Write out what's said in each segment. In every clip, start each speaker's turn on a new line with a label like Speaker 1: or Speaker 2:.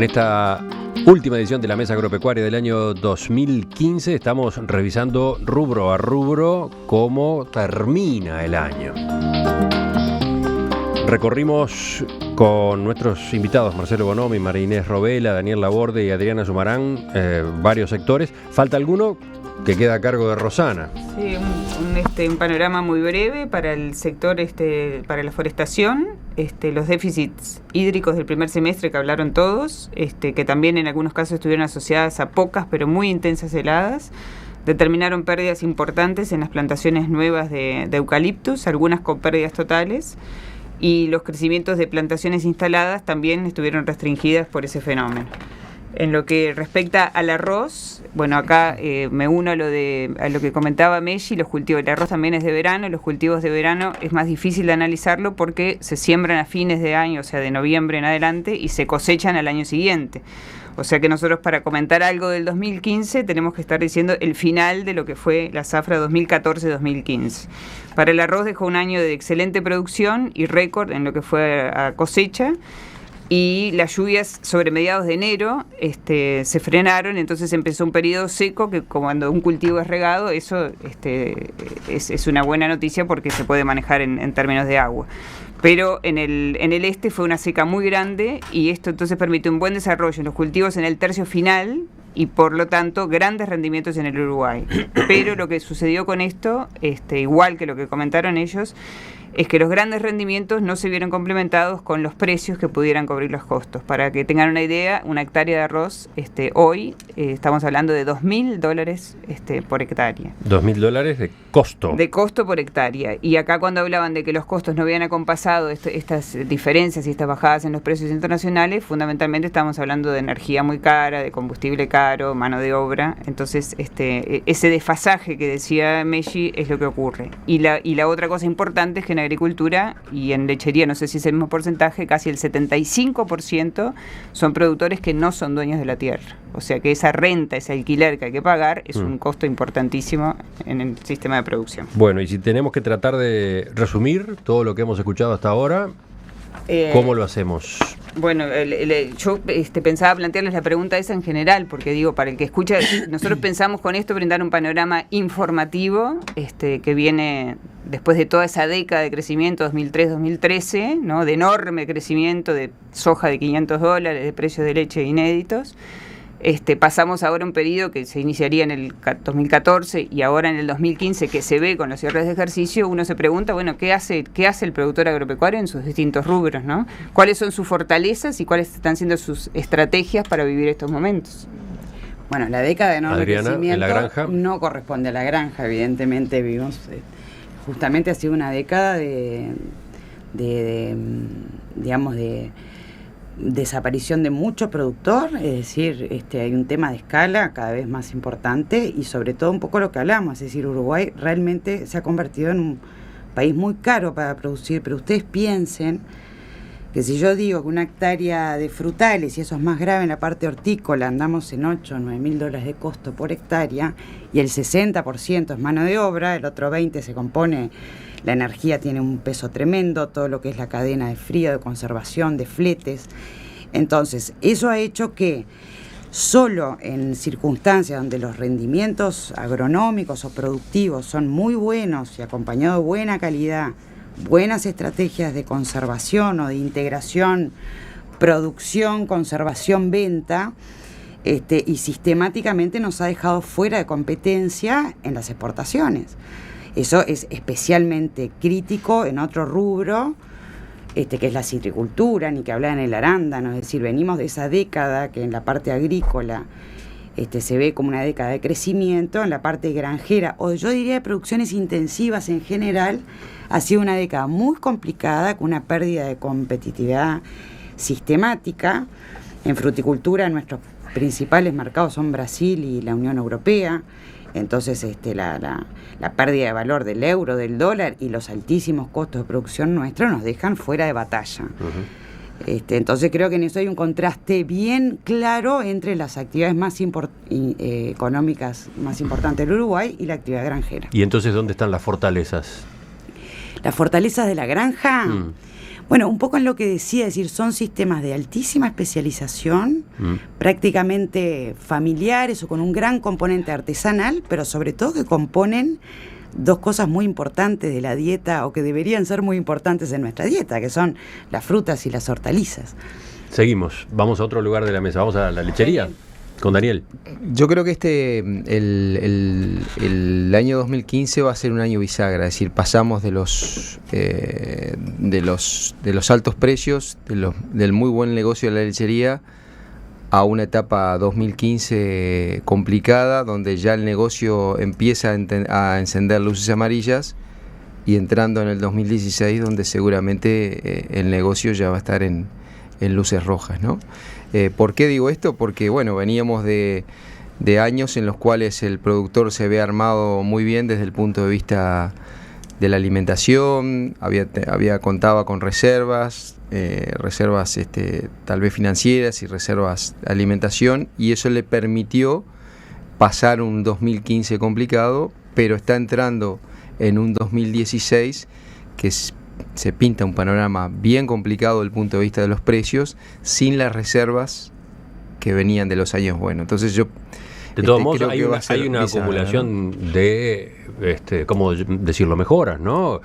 Speaker 1: esta última edición de la Mesa Agropecuaria del año 2015 estamos revisando rubro a rubro cómo termina el año. Recorrimos con nuestros invitados Marcelo Bonomi, María Inés Robela, Daniel Laborde y Adriana Sumarán varios sectores. ¿Falta alguno? Que queda a cargo de Rosana.
Speaker 2: Sí, un panorama muy breve para el sector, para la forestación, los déficits hídricos del primer semestre que hablaron todos, que también en algunos casos estuvieron asociadas a pocas pero muy intensas heladas, determinaron pérdidas importantes en las plantaciones nuevas de eucaliptus, algunas con pérdidas totales, y los crecimientos de plantaciones instaladas también estuvieron restringidas por ese fenómeno. En lo que respecta al arroz, bueno, acá me uno a lo que comentaba Messi, los cultivos, el arroz también es de verano, los cultivos de verano es más difícil de analizarlo porque se siembran a fines de año, o sea, de noviembre en adelante, y se cosechan al año siguiente. O sea que nosotros para comentar algo del 2015 tenemos que estar diciendo el final de lo que fue la zafra 2014-2015. Para el arroz dejó un año de excelente producción y récord en lo que fue a cosecha. Y las lluvias sobre mediados de enero se frenaron, entonces empezó un periodo seco que cuando un cultivo es regado, eso es una buena noticia porque se puede manejar en términos de agua. Pero en el este fue una seca muy grande y esto entonces permite un buen desarrollo en los cultivos en el tercio final y por lo tanto grandes rendimientos en el Uruguay. Pero lo que sucedió con esto, igual que lo que comentaron ellos, es que los grandes rendimientos no se vieron complementados con los precios que pudieran cubrir los costos. Para que tengan una idea, una hectárea de arroz hoy estamos hablando de $2.000 por hectárea.
Speaker 1: $2.000 de costo.
Speaker 2: De costo por hectárea. Y acá cuando hablaban de que los costos no habían acompasado estas diferencias y estas bajadas en los precios internacionales, fundamentalmente estamos hablando de energía muy cara, de combustible caro, mano de obra. Entonces ese desfasaje que decía Messi es lo que ocurre. Y la otra cosa importante es que en agricultura y en lechería, no sé si es el mismo porcentaje, casi el 75% son productores que no son dueños de la tierra. O sea que esa renta, ese alquiler que hay que pagar es un costo importantísimo en el sistema de producción.
Speaker 1: Bueno, y si tenemos que tratar de resumir todo lo que hemos escuchado hasta ahora, ¿cómo lo hacemos?
Speaker 2: Bueno, yo pensaba plantearles la pregunta esa en general, porque digo, para el que escucha, nosotros pensamos con esto brindar un panorama informativo que viene después de toda esa década de crecimiento 2003-2013, ¿no? De enorme crecimiento de soja de $500, de precios de leche inéditos. Pasamos ahora a un periodo que se iniciaría en el 2014 y ahora en el 2015 que se ve con los cierres de ejercicio. Uno se pregunta, bueno, ¿qué hace el productor agropecuario en sus distintos rubros, ¿no? ¿Cuáles son sus fortalezas y cuáles están siendo sus estrategias para vivir estos momentos?
Speaker 3: Bueno, la década de enorme
Speaker 1: Adriana,
Speaker 3: crecimiento
Speaker 1: ¿en la granja?
Speaker 3: No corresponde a la granja, evidentemente vivimos, justamente ha sido una década de desaparición de mucho productor, es decir, hay un tema de escala cada vez más importante y sobre todo un poco lo que hablamos, es decir, Uruguay realmente se ha convertido en un país muy caro para producir, pero ustedes piensen que si yo digo que una hectárea de frutales, y eso es más grave en la parte hortícola, andamos en $8 o $9.000 de costo por hectárea y el 60% es mano de obra, el otro 20% se compone. La energía tiene un peso tremendo, todo lo que es la cadena de frío, de conservación, de fletes. Entonces, eso ha hecho que solo en circunstancias donde los rendimientos agronómicos o productivos son muy buenos y acompañados de buena calidad, buenas estrategias de conservación o de integración, producción, conservación, venta, y sistemáticamente nos ha dejado fuera de competencia en las exportaciones. Eso es especialmente crítico en otro rubro, que es la citricultura, ni que hablar en el arándano, es decir, venimos de esa década que en la parte agrícola se ve como una década de crecimiento, en la parte granjera, o yo diría de producciones intensivas en general, ha sido una década muy complicada, con una pérdida de competitividad sistemática. En fruticultura nuestros principales mercados son Brasil y la Unión Europea. Entonces la pérdida de valor del euro, del dólar y los altísimos costos de producción nuestros nos dejan fuera de batalla. Entonces creo que en eso hay un contraste bien claro entre las actividades más económicas más importantes del Uruguay y la actividad granjera.
Speaker 1: ¿Y entonces dónde están las fortalezas?
Speaker 3: Las fortalezas de la granja, Bueno, un poco en lo que decía, es decir, son sistemas de altísima especialización, prácticamente familiares o con un gran componente artesanal, pero sobre todo que componen dos cosas muy importantes de la dieta, o que deberían ser muy importantes en nuestra dieta, que son las frutas y las hortalizas.
Speaker 1: Seguimos, vamos a otro lugar de la mesa, vamos a la lechería. Con Daniel.
Speaker 4: Yo creo que el año 2015 va a ser un año bisagra, es decir, pasamos de los altos precios, del muy buen negocio de la lechería, a una etapa 2015 complicada, donde ya el negocio empieza a encender luces amarillas, y entrando en el 2016, donde seguramente el negocio ya va a estar en luces rojas, ¿no? ¿Por qué digo esto? Porque, bueno, veníamos de años en los cuales el productor se había armado muy bien desde el punto de vista de la alimentación, contaba con reservas tal vez financieras y reservas de alimentación, y eso le permitió pasar un 2015 complicado, pero está entrando en un 2016 que se pinta un panorama bien complicado desde el punto de vista de los precios, sin las reservas que venían de los años buenos. Entonces yo...
Speaker 1: De todos modos, hay una acumulación, ¿no?, de, ¿cómo decirlo?, mejoras, ¿no?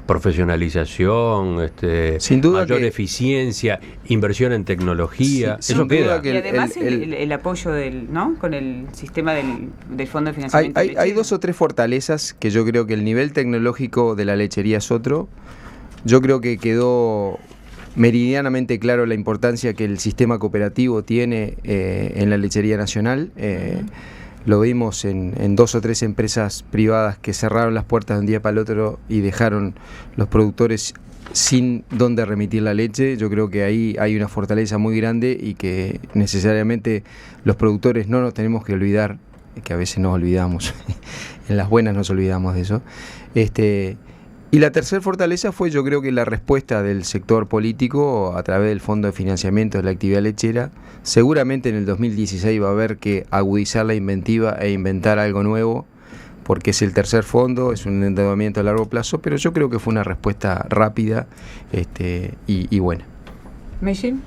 Speaker 1: Profesionalización,
Speaker 4: sin duda,
Speaker 1: mayor eficiencia, inversión en tecnología, eso queda.
Speaker 2: Y además el apoyo ¿no?, con el sistema del Fondo de Financiamiento.
Speaker 4: Hay dos o tres fortalezas que yo creo que el nivel tecnológico de la lechería es otro. Yo creo que quedó meridianamente claro la importancia que el sistema cooperativo tiene en la lechería nacional. Lo vimos en 2 o 3 empresas privadas que cerraron las puertas de un día para el otro y dejaron los productores sin dónde remitir la leche. Yo creo que ahí hay una fortaleza muy grande, y que necesariamente los productores no nos tenemos que olvidar, que a veces nos olvidamos, en las buenas nos olvidamos de eso. Y la tercera fortaleza fue, yo creo, que la respuesta del sector político a través del Fondo de Financiamiento de la Actividad Lechera. Seguramente en el 2016 va a haber que agudizar la inventiva e inventar algo nuevo, porque es el tercer fondo, es un endeudamiento a largo plazo, pero yo creo que fue una respuesta rápida y buena.
Speaker 2: ¿Mellín?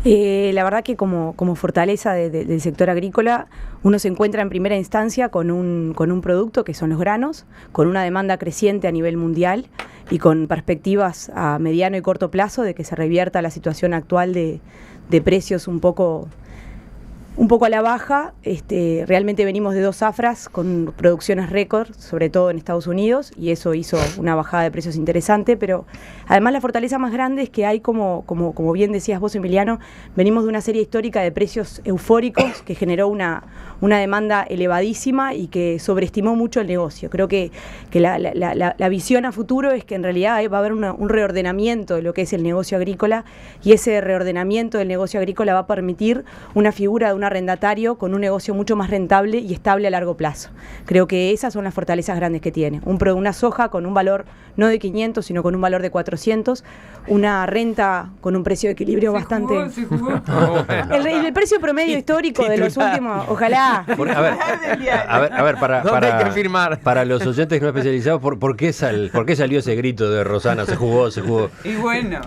Speaker 5: La verdad que como fortaleza del sector agrícola, uno se encuentra en primera instancia con un producto que son los granos, con una demanda creciente a nivel mundial y con perspectivas a mediano y corto plazo de que se revierta la situación actual de precios un poco a la baja. Realmente venimos de 2 zafras con producciones récord, sobre todo en Estados Unidos, y eso hizo una bajada de precios interesante, pero además la fortaleza más grande es que hay, como bien decías vos, Emiliano, venimos de una serie histórica de precios eufóricos que generó una demanda elevadísima y que sobreestimó mucho el negocio. Creo que la visión a futuro es que en realidad va a haber un reordenamiento de lo que es el negocio agrícola, y ese reordenamiento del negocio agrícola va a permitir una figura de un arrendatario con un negocio mucho más rentable y estable a largo plazo. Creo que esas son las fortalezas grandes que tiene. Una soja con un valor no de 500, sino con un valor de 400, una renta con un precio de equilibrio bastante...
Speaker 2: Se jugó.
Speaker 5: El precio promedio histórico de los últimos, ojalá.
Speaker 1: A ver, para los oyentes no especializados, ¿por qué salió ese grito de Rosana? Se jugó.
Speaker 2: Y bueno,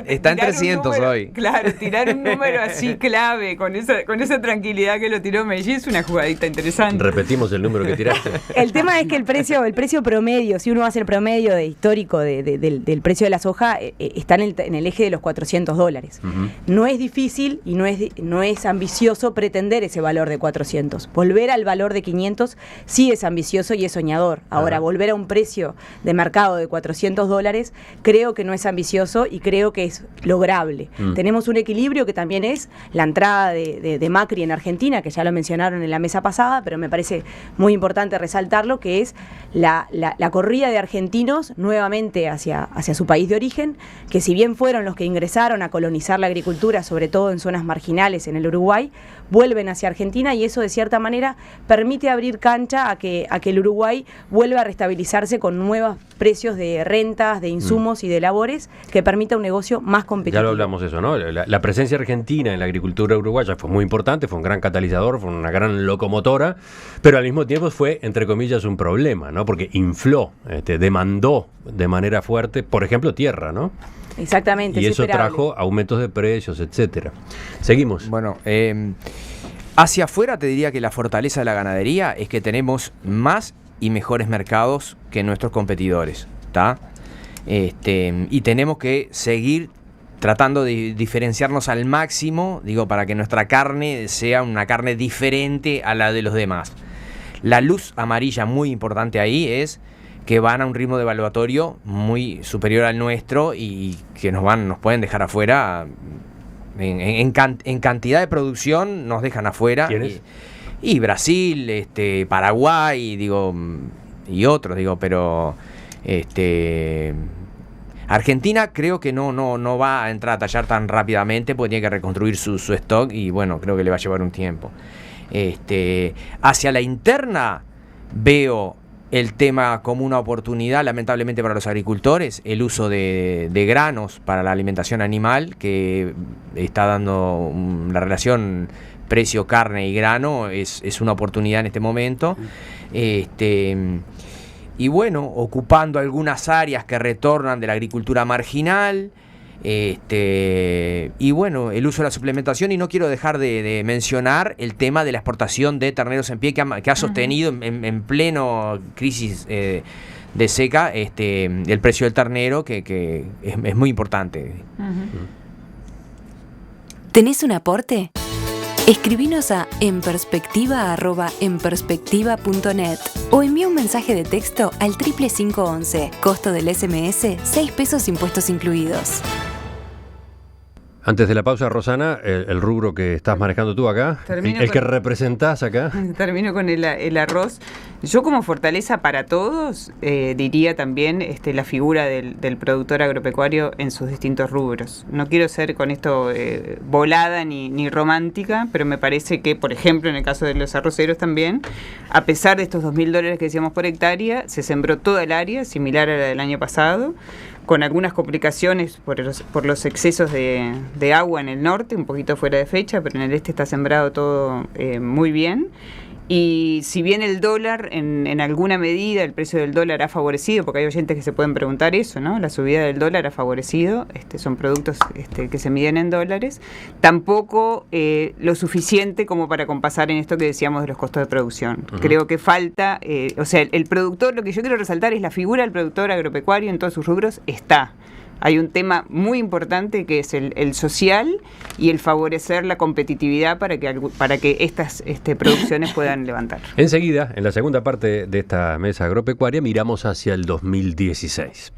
Speaker 6: está en 300 hoy.
Speaker 2: Claro, tirar un número así clave, con esa tranquilidad que lo tiró Mellín, es una jugadita interesante.
Speaker 1: Repetimos el número que tiraste.
Speaker 5: El tema es que el precio promedio, si uno hace el promedio histórico del precio de la soja, está en el eje de los $400. Uh-huh. No es difícil y no es ambicioso pretender ese valor de 400. Volver al valor de 500 sí es ambicioso y es soñador. Ahora, volver a un precio de mercado de $400 creo que no es ambicioso y creo que es lograble. Tenemos un equilibrio que también es la entrada de Macri en Argentina, que ya lo mencionaron en la mesa pasada, pero me parece muy importante resaltarlo, que es la corrida de argentinos nuevamente hacia su país de origen, que si bien fueron los que ingresaron a colonizar la agricultura, sobre todo en zonas marginales en el Uruguay, vuelven hacia Argentina, y eso de cierta manera permite abrir cancha a que el Uruguay vuelva a restabilizarse con nuevos precios de rentas, de insumos y de labores, que permita un negocio más competitivo.
Speaker 1: Ya lo hablamos eso, ¿no? La presencia argentina en la agricultura uruguaya uruguaya fue muy importante, fue un gran catalizador, fue una gran locomotora, pero al mismo tiempo fue, entre comillas, un problema, ¿no? Porque infló, demandó de manera fuerte, por ejemplo, tierra, ¿no?
Speaker 5: Exactamente.
Speaker 1: Y eso trajo aumentos de precios, etcétera. Seguimos.
Speaker 6: Bueno, hacia afuera te diría que la fortaleza de la ganadería es que tenemos más y mejores mercados que nuestros competidores, ¿está? Y tenemos que seguir tratando de diferenciarnos al máximo, digo, para que nuestra carne sea una carne diferente a la de los demás. La luz amarilla muy importante ahí es que van a un ritmo de evaluatorio muy superior al nuestro y que nos pueden dejar afuera en cantidad de producción, nos dejan afuera.
Speaker 1: ¿Quiénes?
Speaker 6: Y Brasil, Paraguay, digo, y otros, digo, pero Argentina creo que no va a entrar a tallar tan rápidamente porque tiene que reconstruir su stock y bueno, creo que le va a llevar un tiempo. Hacia la interna veo el tema como una oportunidad, lamentablemente para los agricultores, el uso de granos para la alimentación animal, que está dando la relación precio carne y grano, es una oportunidad en este momento. Y bueno, ocupando algunas áreas que retornan de la agricultura marginal, y bueno, el uso de la suplementación, y no quiero dejar de mencionar el tema de la exportación de terneros en pie que ha sostenido en pleno crisis de seca el precio del ternero, que es muy importante.
Speaker 7: ¿Tenés un aporte? Escribinos a enperspectiva@enperspectiva.net o envía un mensaje de texto al 55511. Costo del SMS, 6 pesos impuestos incluidos.
Speaker 1: Antes de la pausa, Rosana, el rubro que estás manejando tú acá, el que representás acá.
Speaker 2: Termino con el arroz. Yo como fortaleza para todos diría también la figura del productor agropecuario en sus distintos rubros. No quiero ser con esto volada ni romántica, pero me parece que, por ejemplo, en el caso de los arroceros también, a pesar de estos $2.000 que decíamos por hectárea, se sembró toda el área, similar a la del año pasado, con algunas complicaciones por los excesos de agua en el norte, un poquito fuera de fecha, pero en el este está sembrado todo muy bien. Y si bien el dólar, en alguna medida, el precio del dólar ha favorecido, porque hay oyentes que se pueden preguntar eso, ¿no? La subida del dólar ha favorecido, son productos que se miden en dólares, tampoco lo suficiente como para compasar en esto que decíamos de los costos de producción. Uh-huh. Creo que falta, el productor, lo que yo quiero resaltar es la figura del productor agropecuario en todos sus rubros está. Hay un tema muy importante que es el social y el favorecer la competitividad para que estas producciones puedan levantar.
Speaker 1: Enseguida, en la segunda parte de esta mesa agropecuaria, miramos hacia el 2016.